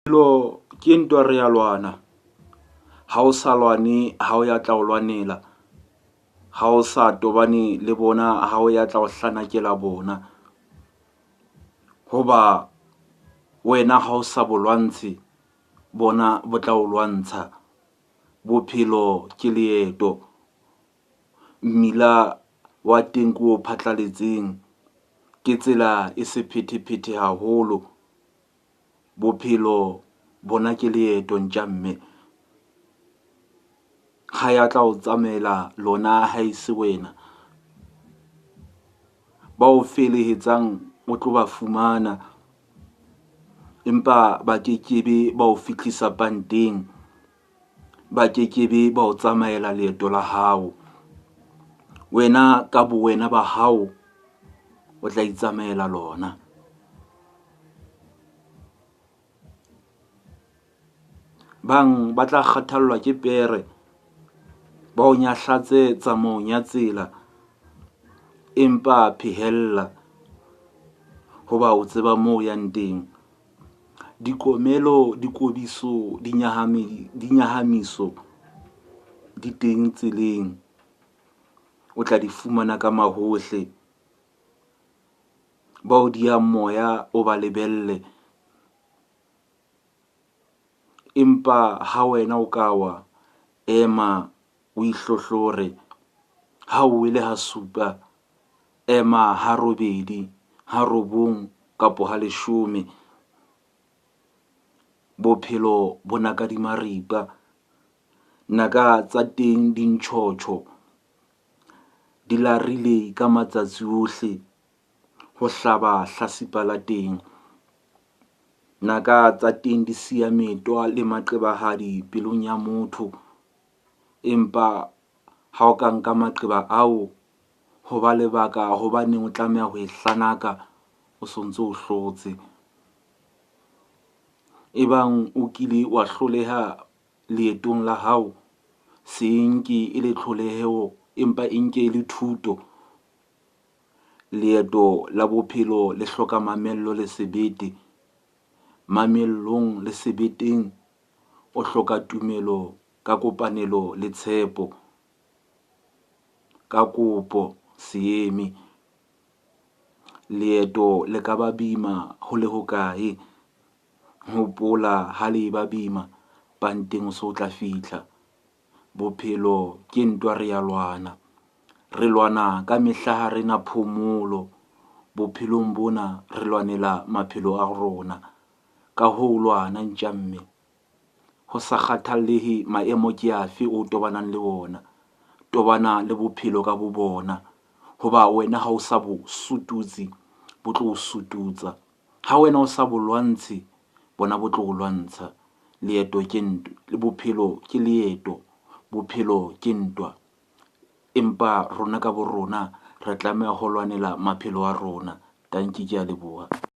Lo ke ntwa re ya lwana. Ha o sa lwane ha o ya tla o lwanela. Ha o sa tobane le bona ha o ya tla o hlanakela bona. Hoba wena ha o sa bo lwantshe bona bo tla o lwantsha. Bophelo ke leeto. Mmila wa teng ke o phatlaletseng. Ke tsela e sephethephethe haholo. Bophelo bona ke leeto ntjamme. Ha ya tla o tsamaela lona ha e se wena. Ba o felehetsang o tlo ba fumana. Empa ba kekebe ba o fihlisa panteng. Ba kekebe ba o tsamaela leeto la hao. Wena ka bowena ba hao o tla itsamaela lona. Bang ba tla kgathallwa ke pere, ba o nyahlatse tsamaong ya tsela, empa phehella hoba o tseba moo yang teng. Dikomelo, dikobiso, dinyahamiso di teng tseleng. O tla di fumana ka mahohle. Ba o diang moya o ba lebelle. Empa ha wena o ka wa ema o ihlohlore, ha o wele ha supa, ema ha robedi, ha robong kapo ha leshome. Bophelo bo naka di maripa, naka tsa teng di ntjhotjho, di larile ka matsatsi ohle ho hlaba hlasipa la teng. Naka tsa teng di siya metwa le maqebahadi pelong ya motho. Empa ha o ka nka maqeba ao, ho ba lebaka hobaneng o tlameha ho e hlanaka o sontso o hlotse. Ebang o kile wa hloleha leetong la hao, se nke e le tlholeho empa e nke e le thuto. Leeto la bophelo le hloka mamello le sebete. Mamellong le sebeteng o hloka tumelo ka kopanelo le tshepo. Ka kopo seeme. Leeto le ka ba boima ho le hokae. Hopola ha le ba boima, panteng o so tla fihla. Bophelo ke ntwa re ya lwana. Re lwana ka mehla ha rena phomolo. Bophelong bona re lwanela maphelo a rona. Ka ho lwana ntjamme. Ho sa kgathallehe maemo ke afe o tobanang le ona. Tobana le bophelo ka bo bona. Hoba wena ha o sa bo sututse, bo tlo o sututsa. Ha wena o sa bo lwantshe, bona bo tlo o lwantsha. Leeto ke ntwa, bophelo ke leeto. Bophelo ke ntwa. Empa rona ka bo rona re tlameha ho lwanela maphelo a rona. Tanki ke a leboha.